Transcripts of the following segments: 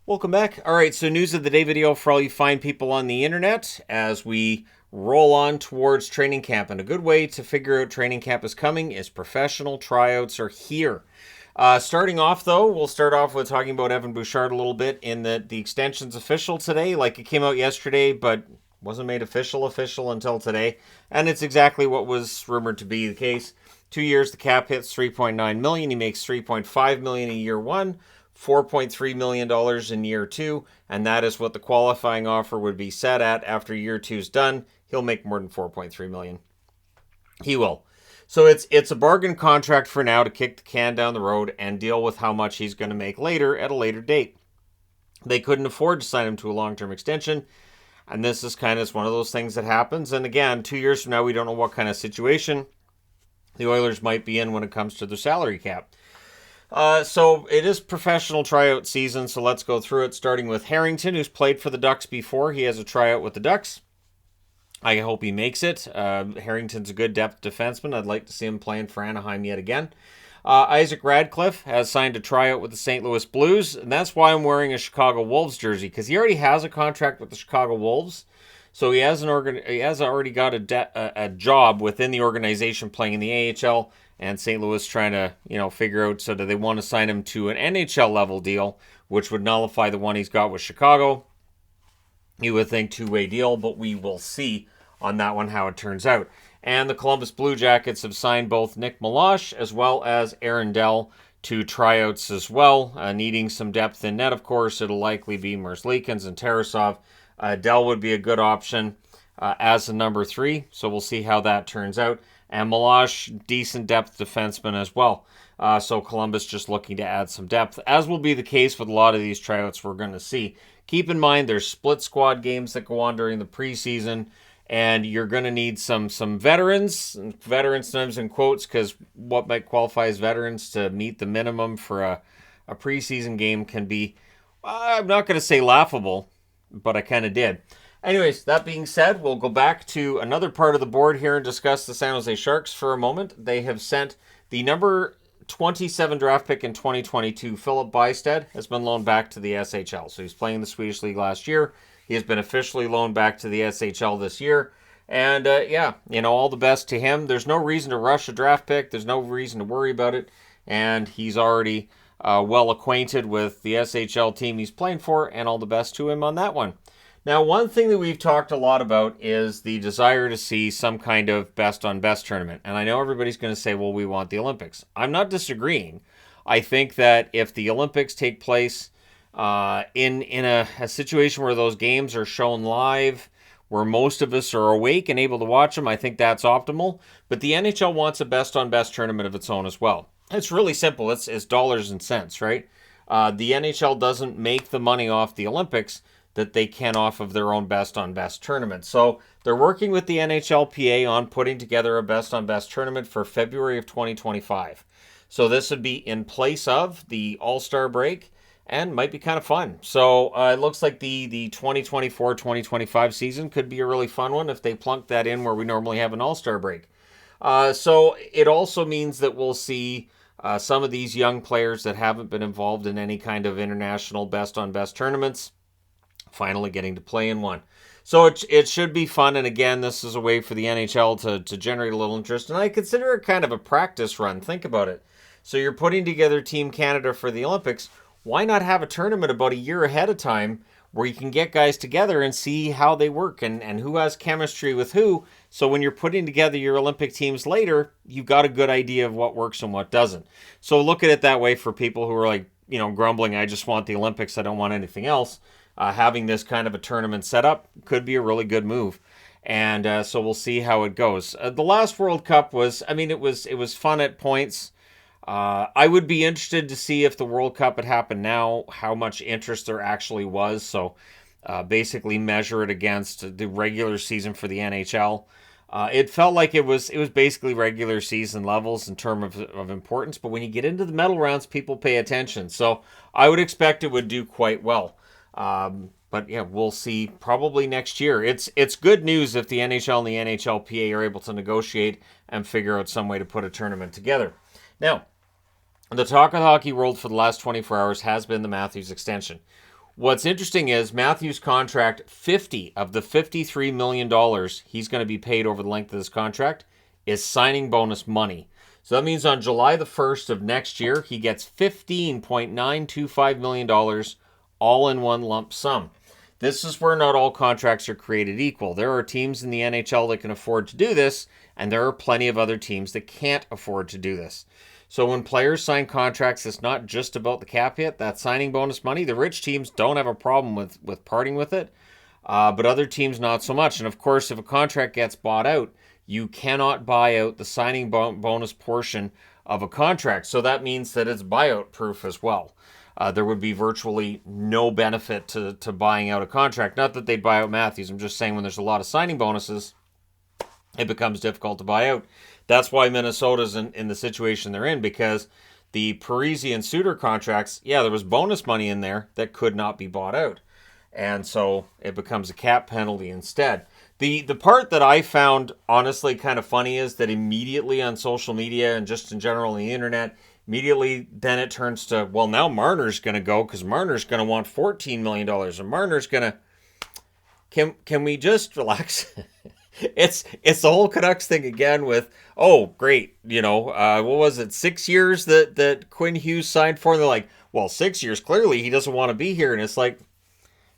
Welcome back. All right, so news of the day video for all you fine people on the internet as we roll on towards training camp. And a good way to figure out training camp is coming is professional tryouts are here. Starting off, though, we'll start off with talking about Evan Bouchard a little bit in that the extension's official today. Like it came out yesterday, but wasn't made official until today. And it's exactly what was rumored to be the case. 2 years, the cap hits $3.9 million. He makes $3.5 million in year one. $4.3 million in year two, and that is what the qualifying offer would be set at after year two's done. He'll make more than $4.3 million. He will. So it's a bargain contract for now to kick the can down the road and deal with how much he's going to make later at a later date. They couldn't afford to sign him to a long-term extension, and this is kind of one of those things that happens. And again, 2 years from now, we don't know what kind of situation the Oilers might be in when it comes to their salary cap. So it is professional tryout season, so let's go through it, starting with Harrington, who's played for the Ducks before. He has a tryout with the Ducks. I hope he makes it. Harrington's a good depth defenseman. I'd like to see him playing for Anaheim yet again. Isaac Radcliffe has signed a tryout with the St. Louis Blues, and that's why I'm wearing a Chicago Wolves jersey, because he already has a contract with the Chicago Wolves. So he has already got a job within the organization playing in the AHL, and St. Louis trying to figure out, so do they want to sign him to an NHL level deal, which would nullify the one he's got with Chicago. You would think two-way deal, but we will see on that one how it turns out. And the Columbus Blue Jackets have signed both Nick Milosh as well as Aaron Dell to tryouts as well, needing some depth in net. Of course, it'll likely be Merzlikins and Tarasov. Dell would be a good option as a number 3, so we'll see how that turns out. And Milosh, decent depth defenseman as well. So Columbus just looking to add some depth, as will be the case with a lot of these tryouts we're going to see. Keep in mind there's split squad games that go on during the preseason, and you're going to need some veterans sometimes in quotes, because what might qualify as veterans to meet the minimum for a preseason game can be, I'm not going to say laughable, but I kind of did. Anyways, that being said, we'll go back to another part of the board here and discuss the San Jose Sharks for a moment. They have sent the number 27 draft pick in 2022, Philip Bystedt, has been loaned back to the SHL. So he's playing the Swedish League last year. He has been officially loaned back to the SHL this year. And all the best to him. There's no reason to rush a draft pick. There's no reason to worry about it. And he's already well acquainted with the SHL team he's playing for, and all the best to him on that one. Now, one thing that we've talked a lot about is the desire to see some kind of best-on-best tournament. And I know everybody's going to say, well, we want the Olympics. I'm not disagreeing. I think that if the Olympics take place in a situation where those games are shown live, where most of us are awake and able to watch them, I think that's optimal. But the NHL wants a best-on-best tournament of its own as well. It's really simple. It's dollars and cents, right? The NHL doesn't make the money off the Olympics that they can off of their own best-on-best tournament. So they're working with the NHLPA on putting together a best-on-best tournament for February of 2025. So this would be in place of the All-Star break and might be kind of fun. So it looks like the 2024-2025 season could be a really fun one if they plunk that in where we normally have an All-Star break. So it also means that we'll see some of these young players that haven't been involved in any kind of international best-on-best tournaments finally getting to play in one. So it should be fun, and again, this is a way for the NHL to generate a little interest, and I consider it kind of a practice run. Think about it. So you're putting together Team Canada for the Olympics. Why not have a tournament about a year ahead of time where you can get guys together and see how they work and who has chemistry with who, so when you're putting together your Olympic teams later, you've got a good idea of what works and what doesn't. So look at it that way for people who are like, grumbling, I just want the Olympics, I don't want anything else. Having this kind of a tournament set up could be a really good move. And so we'll see how it goes. The last World Cup was, it was fun at points. I would be interested to see if the World Cup had happened now, how much interest there actually was. So basically measure it against the regular season for the NHL. It felt like it was basically regular season levels in terms of importance. But when you get into the medal rounds, people pay attention. So I would expect it would do quite well. But yeah, we'll see probably next year. It's good news if the NHL and the NHLPA are able to negotiate and figure out some way to put a tournament together. Now, the talk of the hockey world for the last 24 hours has been the Matthews extension. What's interesting is Matthews' contract, 50 of the $53 million he's going to be paid over the length of this contract is signing bonus money. So that means on July the 1st of next year, he gets $15.925 million all in one lump sum. This is where not all contracts are created equal. There are teams in the NHL that can afford to do this, and there are plenty of other teams that can't afford to do this. So when players sign contracts, it's not just about the cap hit, that signing bonus money. The rich teams don't have a problem with parting with it, but other teams not so much. And of course, if a contract gets bought out, you cannot buy out the signing bonus portion of a contract. So that means that it's buyout proof as well. There would be virtually no benefit to buying out a contract. Not that they'd buy out Matthews. I'm just saying when there's a lot of signing bonuses, it becomes difficult to buy out. That's why Minnesota's in the situation they're in, because the Parise and Suter contracts, yeah, there was bonus money in there that could not be bought out. And so it becomes a cap penalty instead. The part that I found honestly kind of funny is that immediately on social media and just in general on the internet, immediately then it turns to, well, now Marner's going to go because Marner's going to want $14 million. And Marner's going to... Can we just relax? It's the whole Canucks thing again with, oh, great, what was it, 6 years that Quinn Hughes signed for? And they're like, well, 6 years, clearly he doesn't want to be here. And it's like,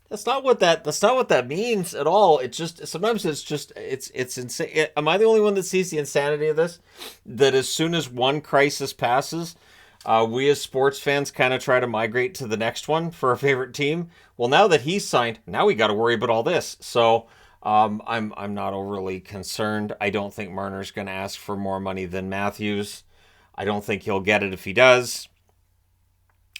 that's not what that means at all. It's just, sometimes it's insane. Am I the only one that sees the insanity of this? That as soon as one crisis passes, we as sports fans kind of try to migrate to the next one for our favorite team. Well, now that he's signed, now we got to worry about all this. So I'm not overly concerned. I don't think Marner's going to ask for more money than Matthews. I don't think he'll get it if he does.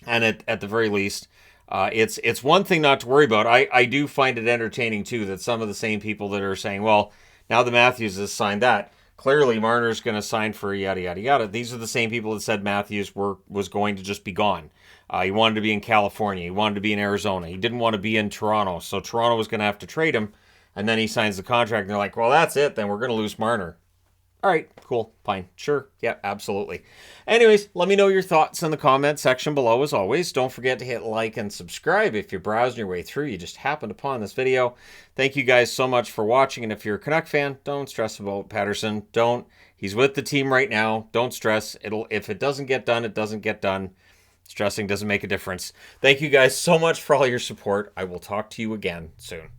And at the very least, it's one thing not to worry about. I do find it entertaining, too, that some of the same people that are saying, well, now the Matthews has signed that, clearly Marner's going to sign for yada, yada, yada. These are the same people that said Matthews was going to just be gone. He wanted to be in California. He wanted to be in Arizona. He didn't want to be in Toronto. So Toronto was going to have to trade him. And then he signs the contract, and they're like, well, that's it. Then we're going to lose Marner. All right, cool, fine, sure, yeah, absolutely. Anyways, let me know your thoughts in the comment section below as always. Don't forget to hit like and subscribe if you're browsing your way through. You just happened upon this video. Thank you guys so much for watching. And if you're a Canuck fan, don't stress about Patterson. Don't. He's with the team right now. Don't stress. If it doesn't get done, it doesn't get done. Stressing doesn't make a difference. Thank you guys so much for all your support. I will talk to you again soon.